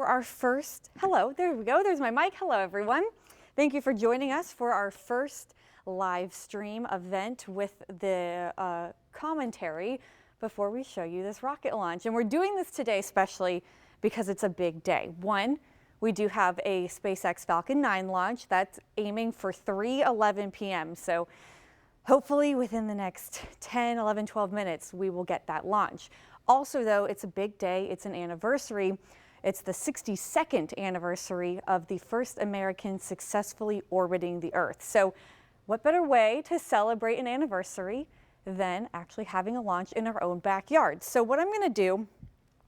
For our first, hello, there we go, there's my mic. Hello everyone. Thank you for joining us for our first live stream event with the commentary before we show you this rocket launch. And we're doing this today especially because it's a big day. One, we do have a SpaceX Falcon 9 launch that's aiming for 3:11 p.m. So hopefully within the next 10, 11, 12 minutes, we will get that launch. Also though, it's a big day, it's an anniversary. It's the 62nd anniversary of the first American successfully orbiting the Earth. So what better way to celebrate an anniversary than actually having a launch in our own backyard? So what I'm going to do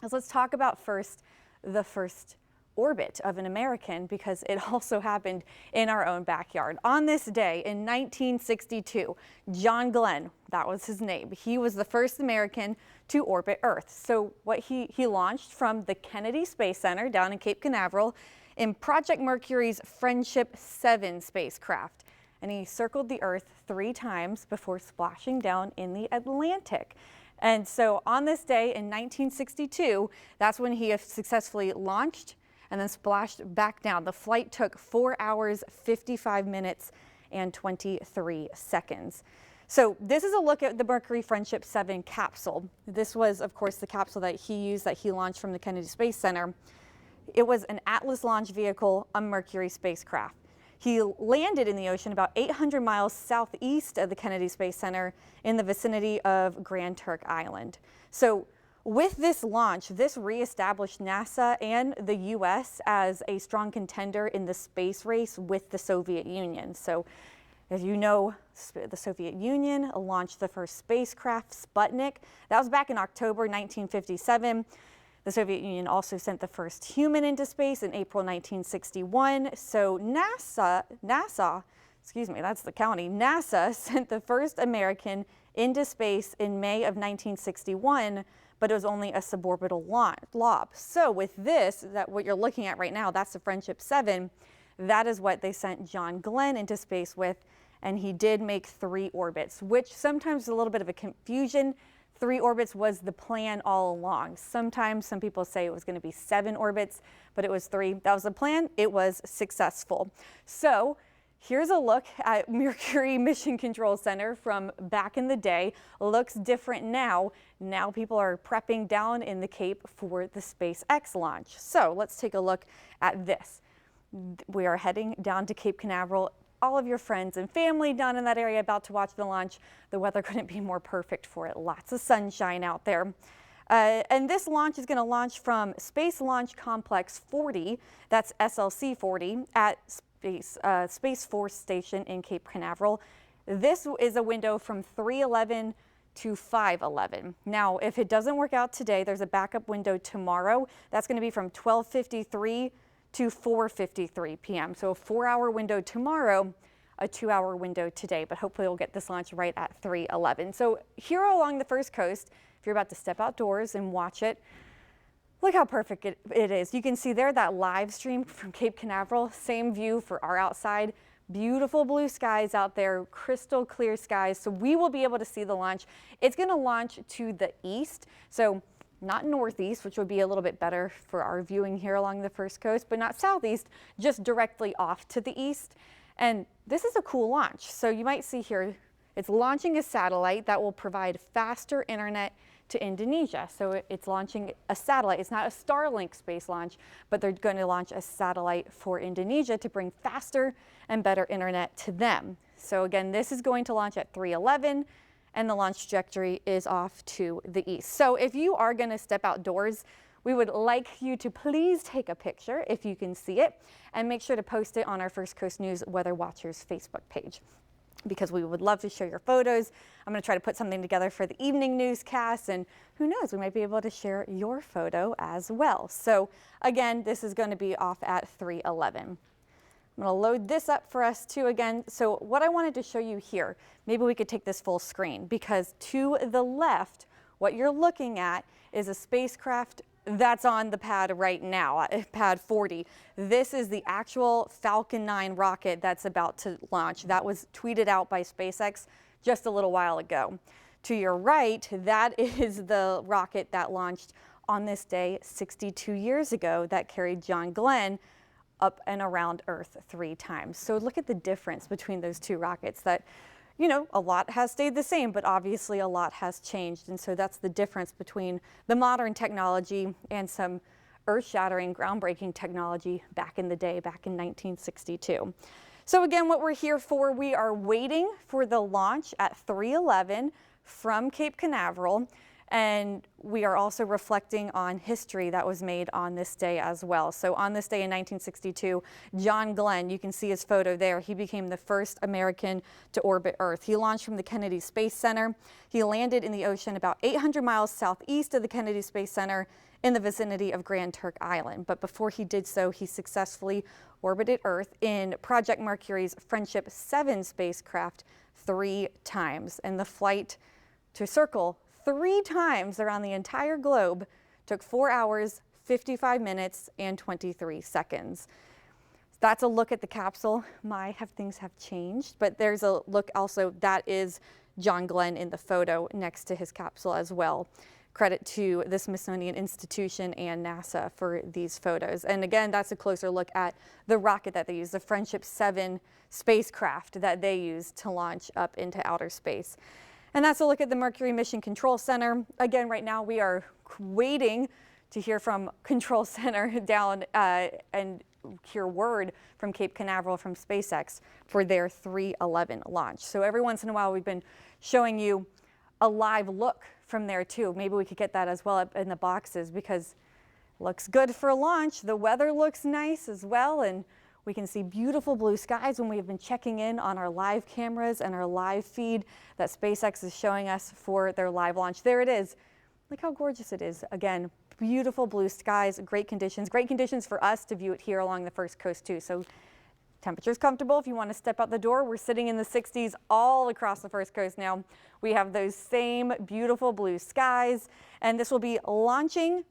is let's talk about first the first orbit of an American, because it also happened in our own backyard. On this day in 1962, John Glenn, that was his name, he was the first American to orbit Earth. So what he launched from the Kennedy Space Center down in Cape Canaveral in Project Mercury's Friendship 7 spacecraft. And he circled the Earth 3 times before splashing down in the Atlantic. And so on this day in 1962, that's when he successfully launched and then splashed back down. The flight took 4 hours, 55 minutes, and 23 seconds. So this is a look at the Mercury Friendship 7 capsule. This was, of course, the capsule that he used, that he launched from the Kennedy Space Center. It was an Atlas launch vehicle, a Mercury spacecraft. He landed in the ocean about 800 miles southeast of the Kennedy Space Center in the vicinity of Grand Turk Island. So with this launch, this reestablished NASA and the U.S. as a strong contender in the space race with the Soviet Union. So as you know, the Soviet Union launched the first spacecraft, Sputnik. That was back in October 1957. The Soviet Union also sent the first human into space in April 1961. So NASA, that's the county, NASA sent the first American into space in May of 1961, but it was only a suborbital lob. So with this, what you're looking at right now, that's the Friendship 7. That is what they sent John Glenn into space with, and he did make 3 orbits, which sometimes is a little bit of a confusion. 3 orbits was the plan all along. Sometimes some people say it was going to be 7 orbits, but it was 3. That was the plan. It was successful. So here's a look at Mercury Mission Control Center from back in the day. Looks different now. Now people are prepping down in the Cape for the SpaceX launch. So let's take a look at this. We are heading down to Cape Canaveral. All of your friends and family down in that area about to watch the launch. The weather couldn't be more perfect for it. Lots of sunshine out there. And this launch is going to launch from Space Launch Complex 40, that's SLC 40, at Space Force Station in Cape Canaveral. This is a window from 3:11 to 5:11. Now, if it doesn't work out today, there's a backup window tomorrow. That's going to be from 12:53 to 4:53 p.m. So a 4-hour window tomorrow, a 2-hour window today, but hopefully we'll get this launch right at 3:11. So here along the First Coast, if you're about to step outdoors and watch it, look how perfect it is. You can see there that live stream from Cape Canaveral, same view for our outside. Beautiful blue skies out there, crystal clear skies. So we will be able to see the launch. It's going to launch to the east. So not northeast, which would be a little bit better for our viewing here along the First Coast, but not southeast, just directly off to the east. And this is a cool launch. So you might see here, it's launching a satellite that will provide faster internet to Indonesia. So it's launching a satellite. It's not a Starlink space launch, but they're going to launch a satellite for Indonesia to bring faster and better internet to them. So again, this is going to launch at 3:11. And the launch trajectory is off to the east. So if you are going to step outdoors, we would like you to please take a picture if you can see it, and make sure to post it on our First Coast News Weather Watchers Facebook page, because we would love to share your photos. I'm going to try to put something together for the evening newscast, and who knows, we might be able to share your photo as well. So again, this is going to be off at 3:11. I'm going to load this up for us too again. So what I wanted to show you here, maybe we could take this full screen, because to the left, what you're looking at is a spacecraft that's on the pad right now, pad 40. This is the actual Falcon 9 rocket that's about to launch. That was tweeted out by SpaceX just a little while ago. To your right, that is the rocket that launched on this day 62 years ago that carried John Glenn up and around Earth 3 times. So look at the difference between those two rockets that, you know, a lot has stayed the same, but obviously a lot has changed. And so that's the difference between the modern technology and some earth-shattering, groundbreaking technology back in the day, back in 1962. So again, what we're here for, we are waiting for the launch at 3:11 from Cape Canaveral. And we are also reflecting on history that was made on this day as well. So on this day in 1962, John Glenn, you can see his photo there, he became the first American to orbit Earth. He launched from the Kennedy Space Center. He landed in the ocean about 800 miles southeast of the Kennedy Space Center in the vicinity of Grand Turk Island. But before he did so, he successfully orbited Earth in Project Mercury's Friendship 7 spacecraft 3 times. And the flight to circle 3 times around the entire globe took 4 hours, 55 minutes, and 23 seconds. That's a look at the capsule. Things have changed, but there's a look also. That is John Glenn in the photo next to his capsule as well. Credit to the Smithsonian Institution and NASA for these photos. And again, that's a closer look at the rocket that they used, the Friendship 7 spacecraft that they used to launch up into outer space. And that's a look at the Mercury Mission Control Center. Again, right now we are waiting to hear from Control Center down and hear word from Cape Canaveral from SpaceX for their 3:11 launch. So every once in a while we've been showing you a live look from there too. Maybe we could get that as well up in the boxes because it looks good for launch. The weather looks nice as well, and we can see beautiful blue skies when we have been checking in on our live cameras and our live feed that SpaceX is showing us for their live launch. There it is. Look how gorgeous it is. Again, beautiful blue skies, great conditions for us to view it here along the First Coast too. So temperature's comfortable. If you want to step out the door, we're sitting in the 60s all across the First Coast now. We have those same beautiful blue skies, and this will be launching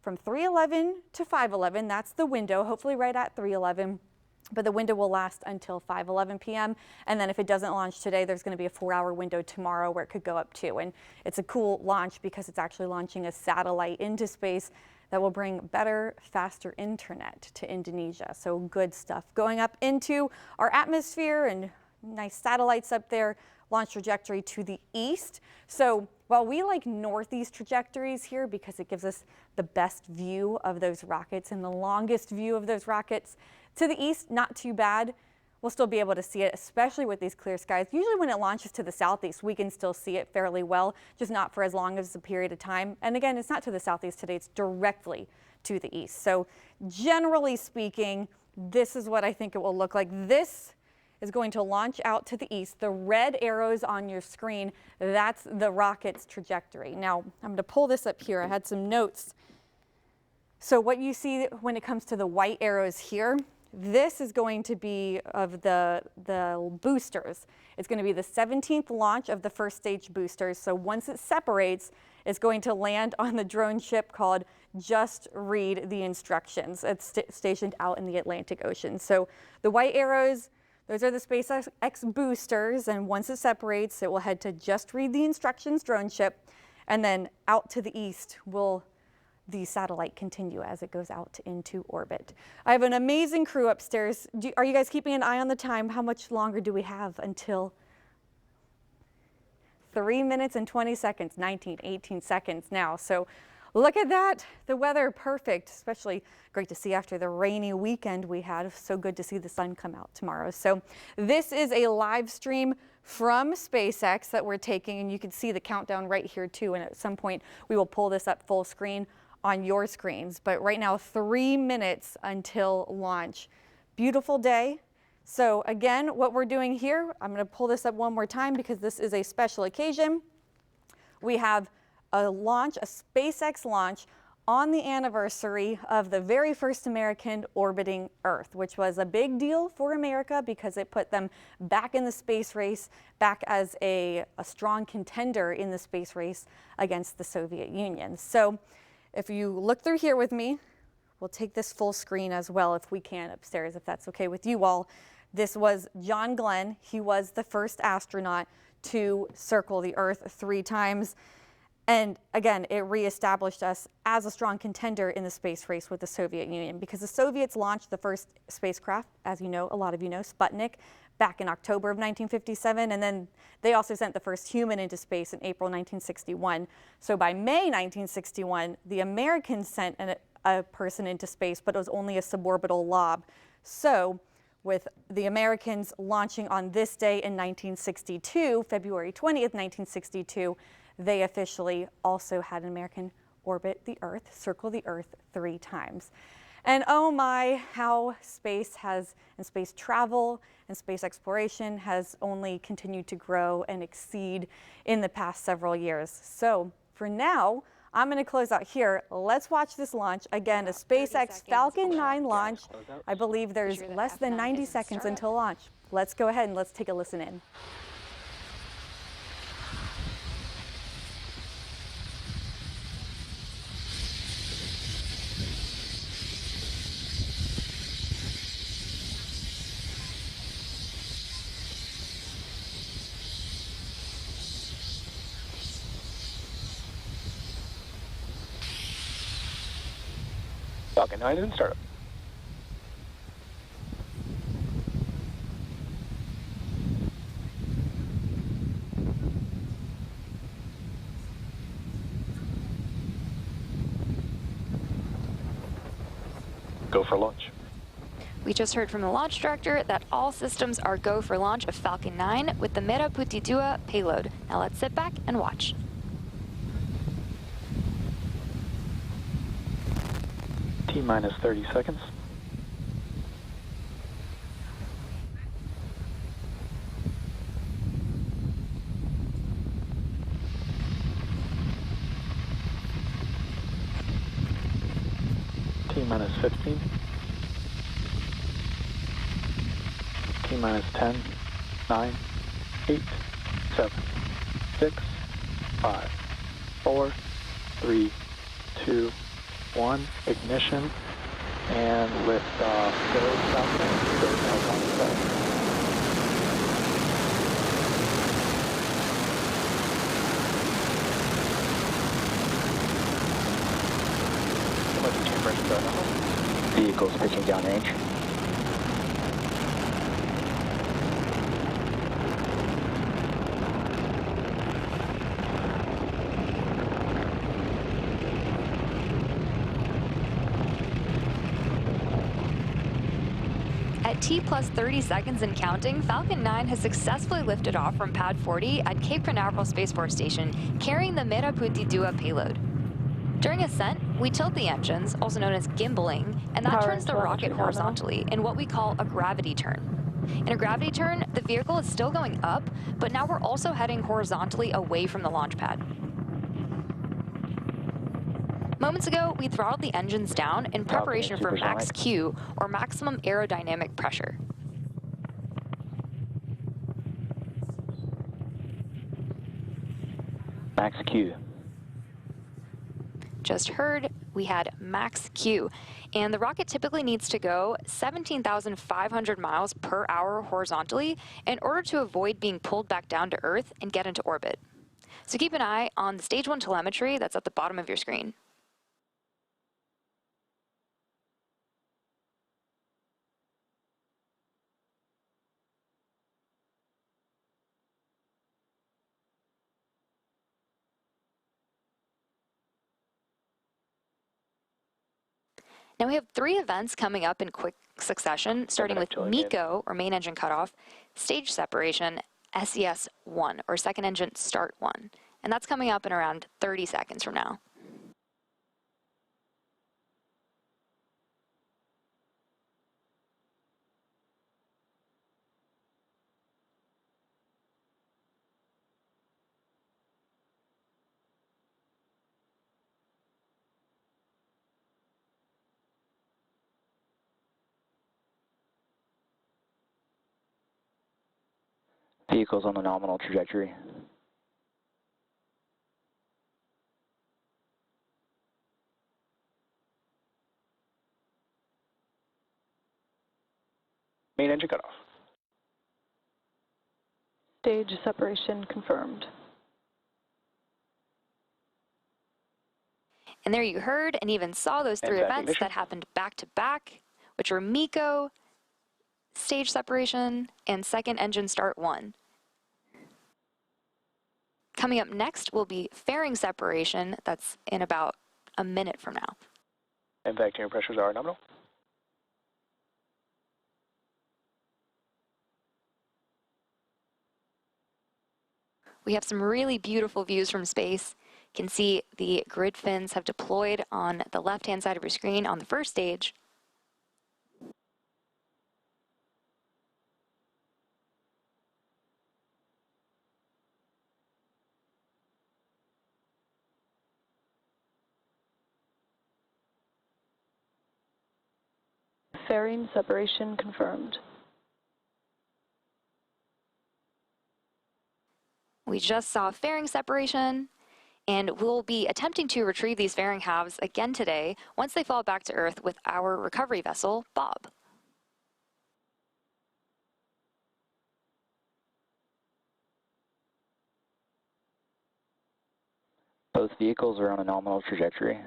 from 3:11 to 5:11. That's the window, hopefully right at 3:11. But the window will last until 5:11 p.m. And then if it doesn't launch today, there's going to be a 4-hour window tomorrow where it could go up to. And it's a cool launch because it's actually launching a satellite into space that will bring better, faster internet to Indonesia. So good stuff going up into our atmosphere and nice satellites up there. Launch trajectory to the east. So while we like northeast trajectories here because it gives us the best view of those rockets and the longest view of those rockets, to the east, not too bad. We'll still be able to see it, especially with these clear skies. Usually when it launches to the southeast, we can still see it fairly well, just not for as long as a period of time. And again, it's not to the southeast today, it's directly to the east. So generally speaking, this is what I think it will look like. This is going to launch out to the east. The red arrows on your screen, that's the rocket's trajectory. Now, I'm going to pull this up here. I had some notes. So what you see when it comes to the white arrows here, this is going to be of the boosters. It's going to be the 17th launch of the first stage boosters. So once it separates, it's going to land on the drone ship called Just Read the Instructions. It's stationed out in the Atlantic Ocean. So the white arrows, those are the SpaceX boosters, and once it separates, it will head to Just Read the Instructions drone ship, and then out to the east will the satellite continue as it goes out into orbit. I have an amazing crew upstairs. Are you guys keeping an eye on the time? How much longer do we have until 3 minutes and 20 seconds, 19, 18 seconds now. So look at that. The weather perfect, especially great to see after the rainy weekend we had. So good to see the sun come out tomorrow. So this is a live stream from SpaceX that we're taking, and you can see the countdown right here too. And at some point we will pull this up full screen on your screens. But right now, 3 minutes until launch. Beautiful day. So again, what we're doing here, I'm going to pull this up one more time because this is a special occasion. We have a launch, a SpaceX launch on the anniversary of the very first American orbiting Earth, which was a big deal for America because it put them back in the space race, back as a strong contender in the space race against the Soviet Union. So if you look through here with me, we'll take this full screen as well if we can upstairs, if that's okay with you all. This was John Glenn. He was the first astronaut to circle the Earth 3 times. And again, it reestablished us as a strong contender in the space race with the Soviet Union, because the Soviets launched the first spacecraft, as you know, a lot of you know, Sputnik, back in October of 1957. And then they also sent the first human into space in April 1961. So by May 1961, the Americans sent a person into space, but it was only a suborbital lob. So with the Americans launching on this day in 1962, February 20th, 1962, they officially also had an American orbit the Earth, circle the Earth 3 times. And oh my, how space has, and space travel and space exploration has only continued to grow and exceed in the past several years. So for now, I'm going to close out here. Let's watch this launch. Again, a SpaceX Falcon 9 launch. I believe there's less than 90 seconds until launch. Let's go ahead and let's take a listen in. Falcon 9 in startup. Go for launch. We just heard from the launch director that all systems are go for launch of Falcon 9 with the Mera Putti 2 payload. Now let's sit back and watch. T-minus 30 seconds. T-minus 15. T-minus 10, 9, 8, 7, 6, 5, 4, 3, 2, 1, ignition, and liftoff. Go Falcon, go Falcon. Vehicles pitching down range. At T plus 30 seconds and counting, Falcon 9 has successfully lifted off from Pad 40 at Cape Canaveral Space Force Station, carrying the Mera Putti 2 payload. During ascent, we tilt the engines, also known as gimbaling, and that turns the rocket horizontally in what we call a gravity turn. In a gravity turn, the vehicle is still going up, but now we're also heading horizontally away from the launch pad. Moments ago, we throttled the engines down in preparation for max Q, or maximum aerodynamic pressure. Max Q. Just heard, we had max Q, and the rocket typically needs to go 17,500 miles per hour horizontally in order to avoid being pulled back down to Earth and get into orbit. So keep an eye on the stage 1 telemetry that's at the bottom of your screen. Now we have 3 events coming up in quick succession, starting with MECO, or main engine cutoff, stage separation, SES-1, or second engine start 1. And that's coming up in around 30 seconds from now. Vehicles on the nominal trajectory. Main engine cutoff. Stage separation confirmed. And there you heard and even saw those three Impact events ignition. that happened back to back, which were MECO, stage separation, and second engine start 1. Coming up next will be fairing separation. That's in about a minute from now. Impact air pressures are nominal. We have some really beautiful views from space. You can see the grid fins have deployed on the left-hand side of your screen on the first stage. Fairing separation confirmed. We just saw fairing separation, and we'll be attempting to retrieve these fairing halves again today once they fall back to Earth with our recovery vessel, Bob. Both vehicles are on a nominal trajectory.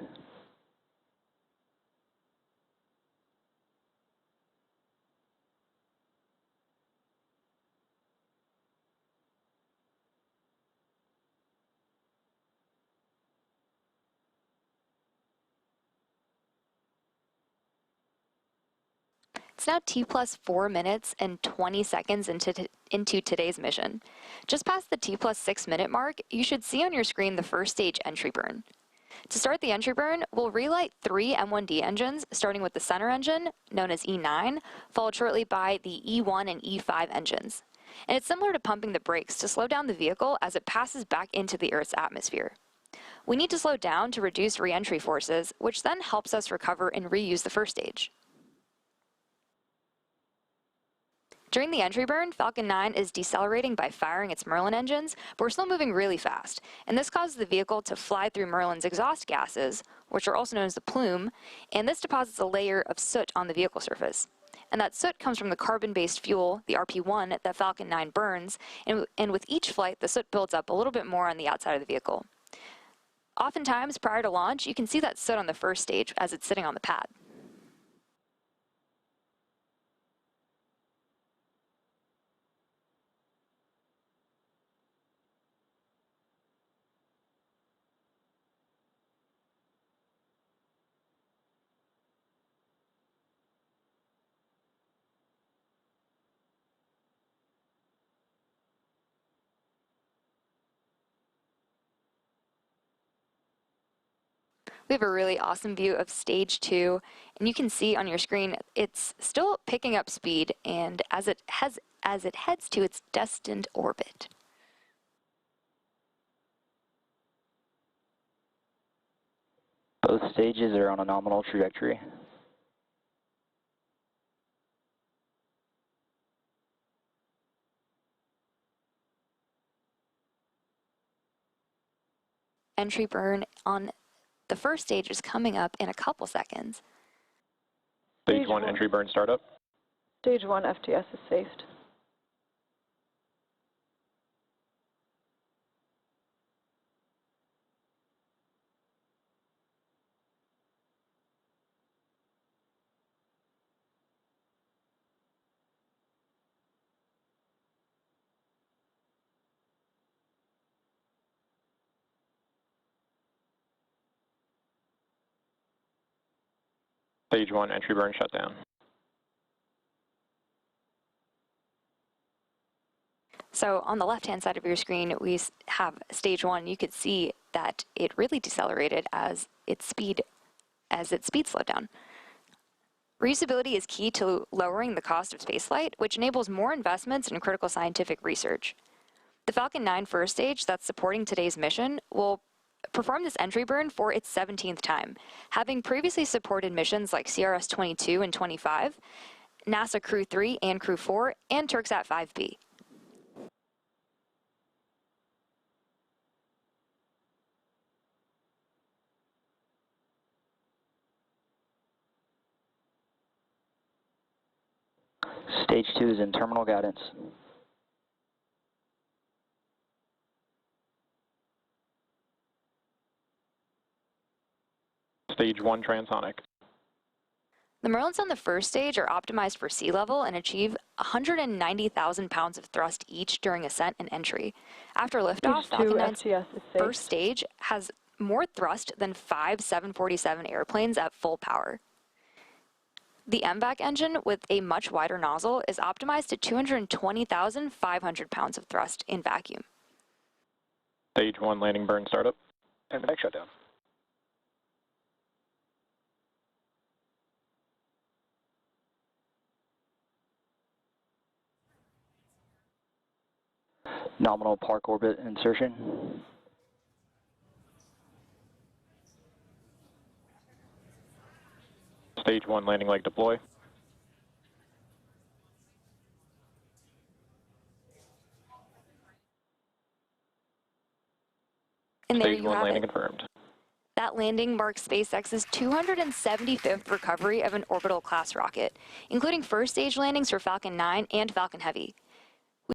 It's now T+4 minutes and 20 seconds into today's mission. Just past the T+6 minute mark, you should see on your screen the first stage entry burn. To start the entry burn, we'll relight 3 M1D engines, starting with the center engine, known as E9, followed shortly by the E1 and E5 engines. And it's similar to pumping the brakes to slow down the vehicle as it passes back into the Earth's atmosphere. We need to slow down to reduce re-entry forces, which then helps us recover and reuse the first stage. During the entry burn, Falcon 9 is decelerating by firing its Merlin engines, but we're still moving really fast, and this causes the vehicle to fly through Merlin's exhaust gases, which are also known as the plume, and this deposits a layer of soot on the vehicle surface. And that soot comes from the carbon-based fuel, the RP1, that Falcon 9 burns, and with each flight, the soot builds up a little bit more on the outside of the vehicle. Oftentimes, prior to launch, you can see that soot on the first stage as it's sitting on the pad. We have a really awesome view of stage 2, and you can see on your screen it's still picking up speed, and as it heads to its destined orbit. Both stages are on a nominal trajectory. Entry burn on the first stage is coming up in a couple seconds. Stage 1 entry burn startup. Stage 1 FTS is safed. Stage 1 entry burn shutdown. So on the left-hand side of your screen, we have stage 1. You could see that it really decelerated as its speed slowed down. Reusability is key to lowering the cost of spaceflight, which enables more investments in critical scientific research. The Falcon 9 first stage that's supporting today's mission will perform this entry burn for its 17th time, having previously supported missions like CRS-22 and 25, NASA Crew 3 and Crew 4, and Turksat 5B. Stage 2 is in terminal guidance. Stage 1 transonic. The Merlins on the first stage are optimized for sea level and achieve 190,000 pounds of thrust each during ascent and entry. After liftoff, Stage 2 Falcon 9's FTS is safe. first stage has more thrust than 5 747 airplanes at full power. The MVAC engine, with a much wider nozzle, is optimized to 220,500 pounds of thrust in vacuum. Stage 1 landing burn startup. And the next shutdown. Nominal park orbit insertion. Stage 1 landing leg deploy. And there Stage you 1 have landing it. confirmed. That landing marks SpaceX's 275th recovery of an orbital class rocket, including first stage landings for Falcon 9 and Falcon Heavy.